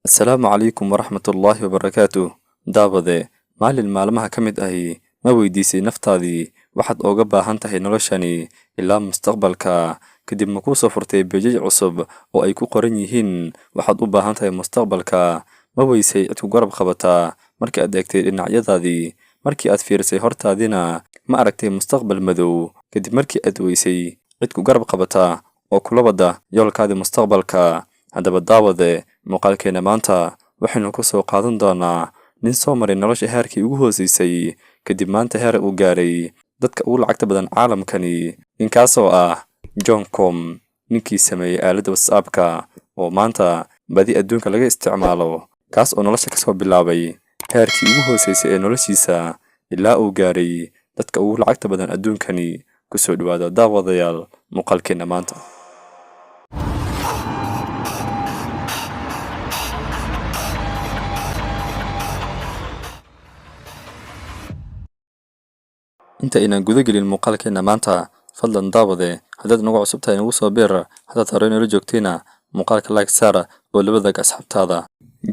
Asalaamu calaykum waraxmatullaahi wabarakaatuh. Daawade, maalin maalmaha ka mid ahi ma weydiisay naftaadii waxaad ooga baahan tahay noloshani ilaa mustaqbalka. Kadib ma kuu soo furtay page cusub oo ay ku qoran yihiin waxaad u baahan tahay mustaqbalka. Ma weysay cid ku garab qabataa markii aad eegtay dhinacyadaadii. Markii aad fiirsay hortaadina ma aragtay mustaqbal madow. Kadib markii aad weysay cid ku garab qabataa oo kula wada yoolkaadii mustaqbalka. Haddaba daawade, muuqaalkeena maanta waxaynu ku soo qaadan doonaa nin soo maray nolosha heerkii ugu hooseysay kadib maanta heer uu gaaray dadka ugu lacagta badan caalamkani. Ninkaasoo ah John Com, ninkii sameeyey aaladda WhatsApp-ka oo maanta badi adduunka laga isticmaalo, kaas oo nolosha kasoo bilaabay heerkii ugu hooseysay ee noloshiisa ilaa uu gaaray dadka ugu lacagta badan adduunkani. Kusoo dhawaada daawadayaal muuqaalkeena maanta. inta inaan guda gelin muuqaalkeena maanta, fadlan daawade haddaad nagu cusub tahay nagu soo biir, haddaad hore nala joogtayna muuqaalka like saar oo la wadaag asxaabtaada.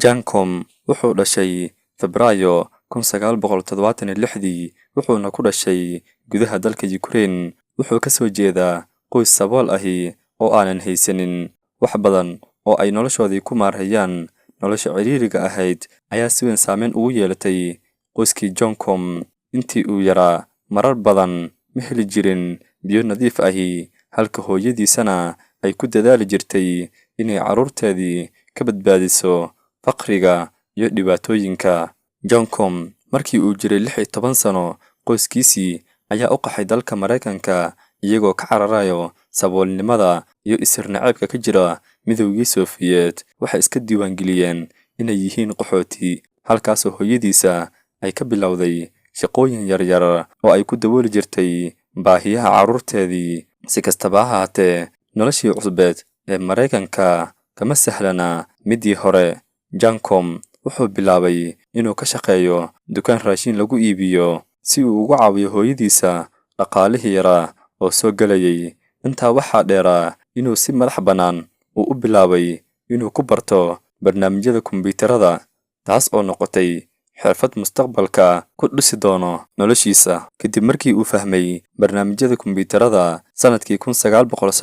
John Com wuxuu dhashay Febraayo 1976 wuxuuna ku dhashay gudaha dalka Ukraine. Wuxuu ka soo jeedaa qoys sabool ahi oo aanan haysanin wax badan oo ay noloshoodii ku maarayaan. Nolosha ciriiriga ahayd ayaa si weyn saameyn ugu yeelatay qoyskii John Com. Intii uu yaraa marar badan ma heli jirin biyo nadiif ahi, halka hooyadiisana ay ku dadaali jirtay inay carruurteedii ka badbaadiso faqriga iyo dhibaatooyinka. John Com markii uu jiray 16 sano, qoyskiisii ayaa u qaxay dalka Mareykanka iyagoo ka cararayo saboolnimada iyo isir naceebka ka jira Midowgii Soofiyeed. Waxay iska diiwaangeliyeen inay yihiin qaxooti, halkaasoo hooyadiisa ay ka bilowday shaqooyin yaryar oo ay ku dabooli jirtay baahiyaha carruurteedii. Si kastaba ha ahaatee, noloshii cusbeed ee Mareykanka kama sahlana midii hore. John Com wuxuu bilaabay inuu ka shaqeeyo dukaan raashin lagu iibiyo si uu ugu caawiyo hooyadiisa dhaqaalihii yaraa oo soo galayay. Intaa waxaa dheeraa inuu si madax bannaan u bilaabay inuu ku barto barnaamijyada kombiyuutarada, taas oo noqotay xirfad mustaqbalka ku dhisi doono noloshiisa. Kadib markii uu fahmay barnaamijyada kombiyuutarada sanadkii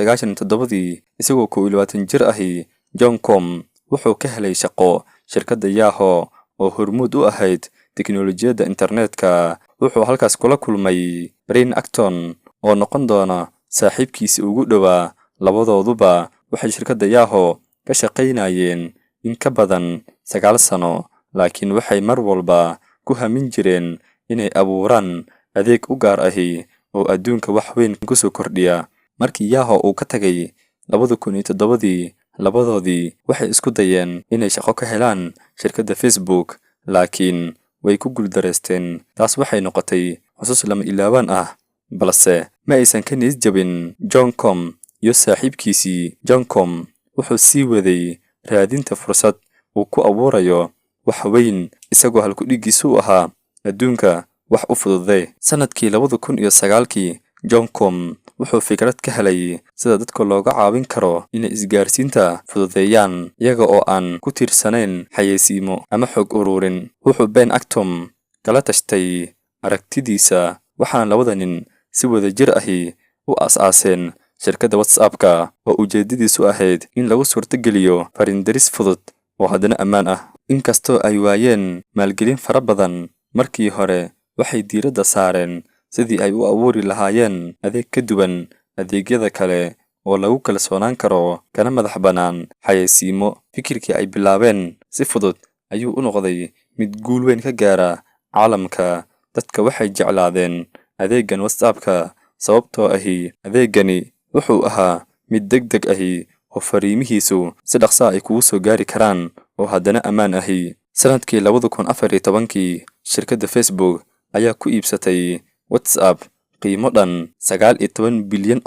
1997, isagoo 21 jir ahi, John Com wuxuu ka helay shaqo shirkadda Yahoo oo hormuud u ahayd tiknoolajiyadda internetka. Wuxuu halkaas kula kulmay Brian Acton oo noqon doona saaxiibkiisii ugu dhowaa. Labadooduba waxay shirkadda Yahoo ka shaqaynayeen in ka badan 9 sano, laakiin waxay mar walba ku hamin jireen inay abuuraan adeeg u gaar ahi oo adduunka wax weyn ku soo kordhiya. Markii Yahoo uu ka tagay 2007, labadoodii waxay isku dayeen inay shaqo ka helaan shirkadda Facebook, laakiin way ku guuldareysteen. Taas waxay noqotay xusuus lama ilaawaan ah, balse ma aysan ka niis jabin John Com iyo saaxiibkiisii. John Com wuxuu sii waday raadinta fursad uu ku abuurayo wax weyn, isagoo halku-dhigiisu u ahaa adduunka wax u fududee. Sanadkii 2009, John Com wuxuu fikrad ka helay sida dadka looga caawin karo inay isgaarsiinta fududeeyaan iyaga oo aan ku tiirsanayn xayeysiimo ama xog ururin. Wuxuu Ben Acton kala tashtay aragtidiisa, waxaana labada nin si wadajir ahi u aas-aaseen shirkadda WhatsApp-ka oo ujeedadiisu ahayd in lagu suurtageliyo fariin-diris fudud oo haddana ammaan ah. Inkastoo ay waayeen maalgelin fara badan markii hore, waxay diiradda saareen sidii ay u abuuri lahaayeen adeeg ka duwan adeegyada kale oo lagu kalsoonaan karo kana madax bannaan xayeysiimo. Fikirkii ay bilaabeen si fudud ayuu u noqday mid guul weyn ka gaara caalamka. Dadka waxay jeclaadeen adeeggan WhatsApp-ka sababtoo ahi adeeggani wuxuu ahaa mid degdeg ahi oo fariimihiisu si dhaqso ay kugu soo gaari karaan oo haddana ammaan ahi. Sanadkii 2014, shirkadda Facebook ayaa ku iibsatay WhatsApp qiimo dhan $19 bilyan,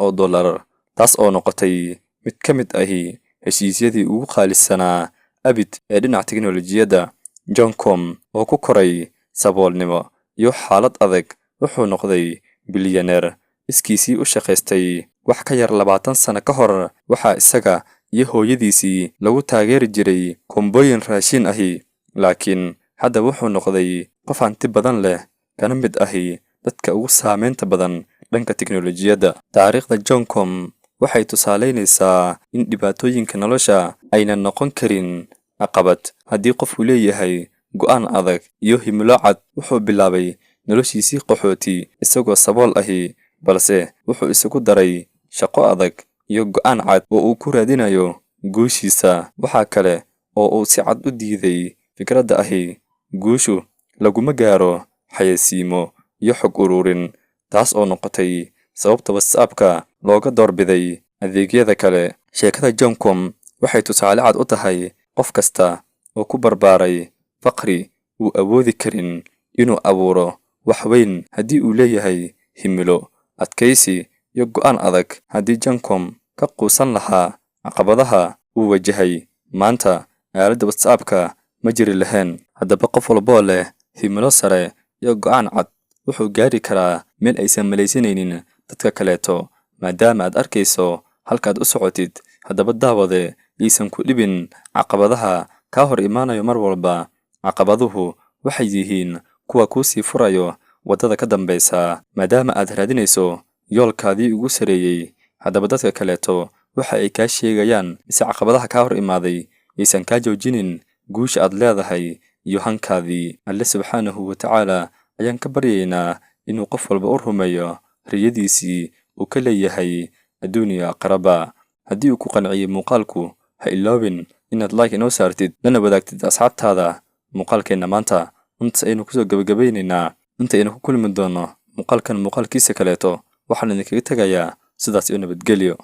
taas oo noqotay mid ka mid ahi heshiisyadii ugu qaalisanaa abid ee dhinaca tiknoolajiyadda. John Com oo ku koray saboolnimo iyo xaalad adag wuxuu noqday bilyaneer iskiisii u shaqaystay wax ka yar 20 sano ka hor. Waxaa isaga iyo hooyadiisii lagu taageeri jiray kombooyin raashin ahi, laakiin hadda wuxuu noqday qof hanti badan leh kana mid ahi dadka ugu saamaynta badan dhanka tiknoolajiyadda. Taariikhda Joncom waxay tusaaleynaysaa in dhibaatooyinka nolosha aynan noqon karin caqabad haddii qofku leeyahay go'aan adag iyo himilo cad. Wuxuu bilaabay noloshiisii qaxooti isagoo sabool ahi, balse wuxuu isugu daray shaqo adag iyo go'aan cad oo uu ku raadinayo guushiisa. Waxa kale oo uu si cad u diiday fikradda ahi guushu laguma gaaro xayeysiimo iyo xog ururin, taas oo noqotay sababta WhatsApp-ka looga doorbiday adeegyada kale. Sheekada Joncom waxay tusaale cad u tahay qof kasta oo ku barbaaray faqri uu awoodi karin inuu abuuro wax weyn haddii uu leeyahay himilo, adkaysi iyo go'aan adag. Haddii Joncom ka quusan lahaa caqabadaha uu wajahay maanta, aaladda WhatsApp-ka ma jiri lahayn. Haddaba qof walboo leh himilo sare iyo go'aan cad wuxuu gaari karaa meel aysan malaysanaynin dadka kaleeto, maadaama aad arkayso halkaad u socotid. Haddaba daawade, iisan ku dhibin caqabadaha kaa hor imaanayo mar walba. Caqabaduhu waxay yihiin kuwa kuu sii furayo waddada ka dambaysa, maadaama aad raadinayso yoolkaadii ugu sareeyay. Haddaba dadka kaleeto waxa ay kaa sheegayaan mise caqabadaha kaa hor imaaday aysan kaa joojinin guusha aad leedahay iyo hankaadii. Alle subxaanahu wa tacaala ayaan ka baryaynaa inuu qof walba u rumeeyo riyadiisii uu ka leeyahay adduun iyo aakhiraba. Haddii uu ku qanciyay muuqaalku, ha iloobin inaad like inoo saartid lana wadaagtid asxaabtaada muuqaalkeenna maanta. Intaas ayaynu kusoo gabagabaynaynaa. Inta aynu ku kulmi doono muuqaalkan muuqaalkiisa kaleeto, waxaan idinkaga tegayaa sidaas iyo nabadgelyo.